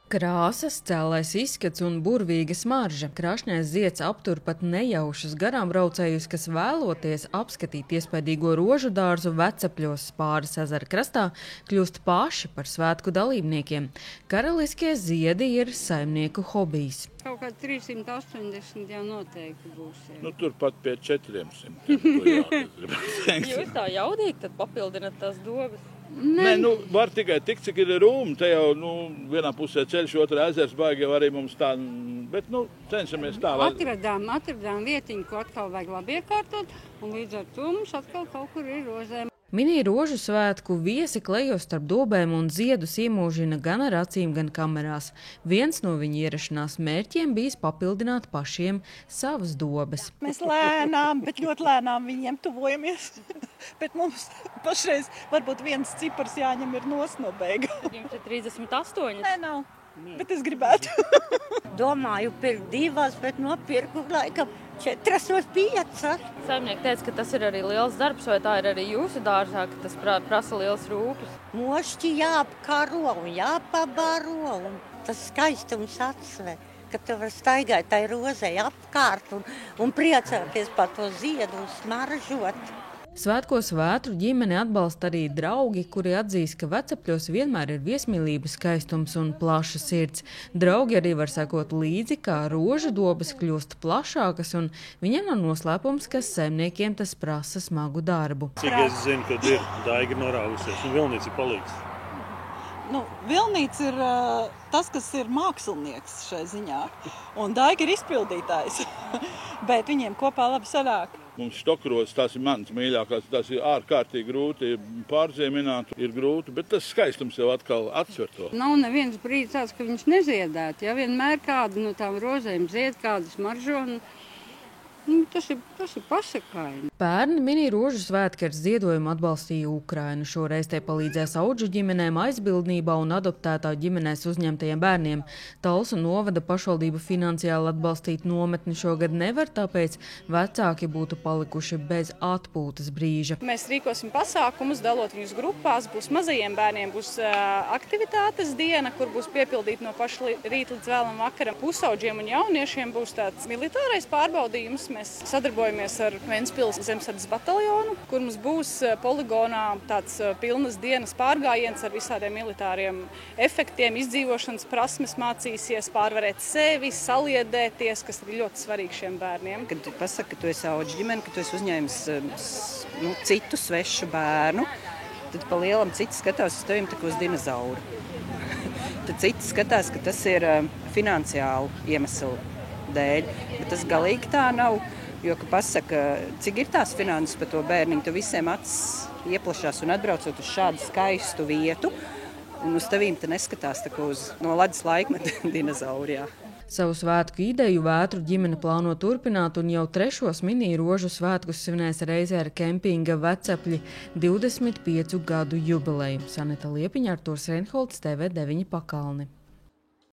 Krāsas, cēlais izskats un burvīga smarža. Krašņais zieds aptur pat nejaušus garām braucējus, kas vēloties apskatīt iespaidīgo rožu dārzu Vecepļos Spāras ezera krastā, kļūst paši par svētku dalībniekiem. Karaliskie ziedi ir saimnieku hobijs. Kaut kā 380 jau noteikti būs. Turpat pie 400. Jūs tā jaudīgi tad papildināt tās dobas? Nē, var tikai tik, cik ir rūma. Te jau vienā pusē ceļš, otrā ezers, baigi jau arī mums tā, bet cenšamies tā. Atradām vietiņu, ko atkal vajag labi iekārtot, un līdz ar to mums atkal kaut kur ir rozēm. Mini rožu svētku viesi klejo starp dobēm un ziedus iemūžina gan ar acīm, gan kamerās. Viens no viņa ierašanās mērķiem bijis papildināt pašiem savas dobes. Mēs lēnām, bet ļoti lēnām viņiem tuvojamies. Bet mums pašreiz varbūt viens cipars jāņem ir nos no beigu. Jums ir 38? Nē, nav. Bet es gribētu. Domāju, pirkt 2, bet nopirku laikam 4 vai 5. Saimnieki teica, ka tas ir arī liels darbs, vai tā ir arī jūsu dārzā, ka tas prasa liels rūpes? Mošķi jāapkaro un jāpabaro, un tas skaistums atsver, ka tu var staigāt tai rozei apkārt un priecāties par to ziedu un smaržot. Svētkos Vētru ģimeni atbalsta arī draugi, kuri atzīst, ka Vecepļos vienmēr ir viesmīlības skaistums un plaša sirds. Draugi arī var sekot līdzi, kā rožu dobas kļūst plašākas, un viņiem nav noslēpums, ka saimniekiem tas prasa smagu darbu. Cik es zinu, kad ir Daiga norāvusies, un Vilnīca palīdz. Vilnīca ir tas, kas ir mākslinieks šai ziņā, un Daiga ir izpildītājs, bet viņiem kopā labi sanāk. Mums Štokros, tās ir mans mīļākās, tās ir ārkārtīgi grūti pārziemināt, ir grūti, bet tas skaistums jau atkal atsver to. Nav neviens brīdis tāds, ka viņš neziedētu. Ja vienmēr kāda no tām rozēm zied, kāda smaržo, tas ir pasakaini. Pērn mini rožu svētki ar ziedojumu atbalstīja Ukrainu. Šoreiz te palīdzēs audžu ģimenēm aizbildnībā un adoptētā ģimenēs uzņemtajiem bērniem. Talsu novada pašvaldība finansiāli atbalstīt nometni šogad nevar, tāpēc vecāki būtu palikuši bez atpūtas brīža. Mēs rīkosim pasākumus, dalot viņus grupās, būs mazajiem bērniem, būs aktivitātes diena, kur būs piepildīta no paša rīta līdz vēlam vakaram. Pusauģiem un jauniešiem būs tāds militārais pārbaudījums. Mēs sadarbojamies ar Ventspils zemesardzes bataljonu, kur mums būs poligonā tāds pilnas dienas pārgājiens ar visādiem militāriem efektiem, izdzīvošanas prasmes mācīsies, pārvarēt sevi, saliedēties, kas ir ļoti svarīgi šiem bērniem. Kad tu pasaki, ka tu esi audžu ģimeni, ka tu esi uzņēmis citu svešu bērnu, tad pa lielam citi skatās uz tevim tā kā uz dinozauru. Tad citi skatās, ka tas ir finansiālu iemeslu dēļ, bet tas galīgi tā nav, jo, ka pasaka, cik ir tās finanses par to bērniņu, tu visiem acis ieplašās un atbraucot uz šādu skaistu vietu, un uz tevīm te neskatās tā kā uz no ledus laikmeta dinozaurijā. Savu svētku ideju Vētru ģimene plāno turpināt un jau 3. mini rožu svētkus svinēs reizē ar kempinga Vecepļi 25 gadu jubileju. Sanita Liepiņa, Arturs Reinholds, TV9 Pakalni.